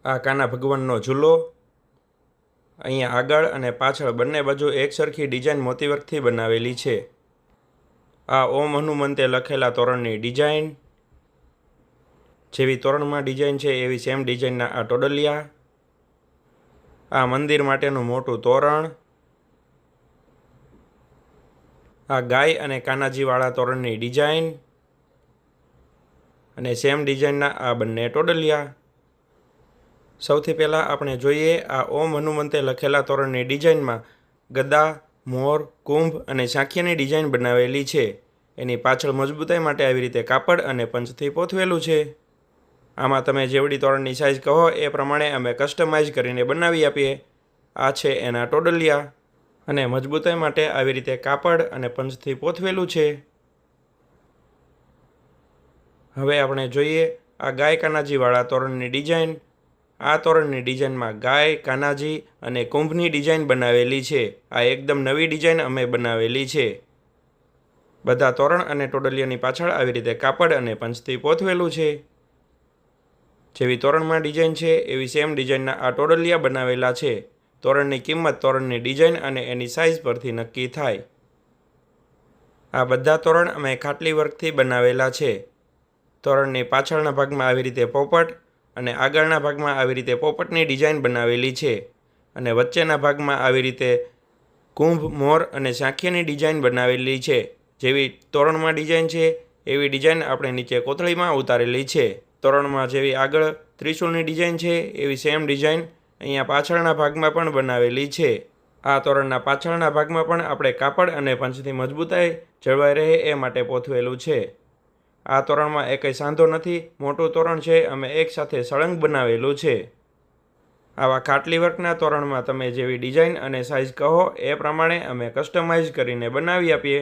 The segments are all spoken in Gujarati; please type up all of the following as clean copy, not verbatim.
આ કાના ભગવાનનો ઝૂલો। અહીંયા આગળ અને પાછળ બંને બાજુ એકસરખી ડિઝાઇન મોતીવર્કથી બનાવેલી છે। આ ઓમ હનુમંતે લખેલા તોરણની ડિઝાઇન। જેવી તોરણમાં ડિઝાઇન છે એવી સેમ ડિઝાઇનના આ ટોડલિયા। આ મંદિર માટેનું મોટું તોરણ। આ ગાય અને કાનાજીવાળા તોરણની ડિઝાઇન અને સેમ ડિઝાઇનના આ બંને ટોડલિયા। સૌથી પહેલાં આપણે જોઈએ આ ઓમ હનુમંતે લખેલા તોરણની ડિઝાઇનમાં ગદા, મોર, કુંભ અને સાંખિયાની ડિઝાઇન બનાવેલી છે। એની પાછળ મજબૂતાઈ માટે આવી રીતે કાપડ અને પંચથી પોથવેલું છે। આમાં તમે જેવડી તોરણની સાઇઝ કહો એ પ્રમાણે અમે કસ્ટમાઇઝ કરીને બનાવી આપીએ। આ છે એના ટોડલિયા અને મજબૂતાઈ માટે આવી રીતે કાપડ અને પંચથી પોથવેલું છે। હવે આપણે જોઈએ આ ગાય કાનાજીવાળા તોરણની ડિઝાઇન। આ તોરણની ડિઝાઇનમાં ગાય, કાનાજી અને કુંભની ડિઝાઇન બનાવેલી છે। આ એકદમ નવી ડિઝાઇન અમે બનાવેલી છે। બધા તોરણ અને ટોડલિયાની પાછળ આવી રીતે કાપડ અને પંચથી પોથવેલું છે। જેવી તોરણમાં ડિઝાઇન છે એવી સેમ ડિઝાઇનના આ ટોડલિયા બનાવેલા છે। તોરણની કિંમત તોરણની ડિઝાઇન અને એની સાઇઝ પરથી નક્કી થાય। આ બધા તોરણ અમે ખાટલી વર્કથી બનાવેલા છે। તોરણની પાછળના ભાગમાં આવી રીતે પોપટ અને આગળના ભાગમાં આવી રીતે પોપટની ડિઝાઇન બનાવેલી છે અને વચ્ચેના ભાગમાં આવી રીતે કુંભ, મોર અને સાંખિયાની ડિઝાઇન બનાવેલી છે। જેવી તોરણમાં ડિઝાઇન છે એવી ડિઝાઇન આપણે નીચે કોથળીમાં ઉતારેલી છે। તોરણમાં જેવી આગળ ત્રિશૂળની ડિઝાઇન છે એવી સેમ ડિઝાઇન અહીંયા પાછળના ભાગમાં પણ બનાવેલી છે। આ તોરણના પાછળના ભાગમાં પણ આપણે કાપડ અને પંચથી મજબૂતાઈ જળવાઈ રહે એ માટે પોથવેલું છે। આ તોરણમાં એકેય સાંધો નથી, મોટું તોરણ છે, અમે એકસાથે સળંગ બનાવેલું છે। આવા ખાટલી વર્કના તોરણમાં તમે જેવી ડિઝાઇન અને સાઇઝ કહો એ પ્રમાણે અમે કસ્ટમાઇઝ કરીને બનાવી આપીએ।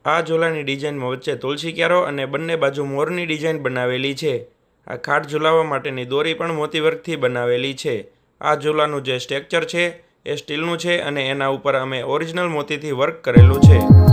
આ ઝૂલાની ડિઝાઇનમાં વચ્ચે તુલસી ક્યારો અને બંને બાજુ મોરની ડિઝાઇન બનાવેલી છે। આ ખાટ ઝૂલાવવા માટેની દોરી પણ મોતીવર્કથી બનાવેલી છે। આ ઝૂલાનું જે સ્ટ્રક્ચર છે એ સ્ટીલનું છે અને એના ઉપર અમે ઓરિજિનલ મોતીથી વર્ક કરેલું છે।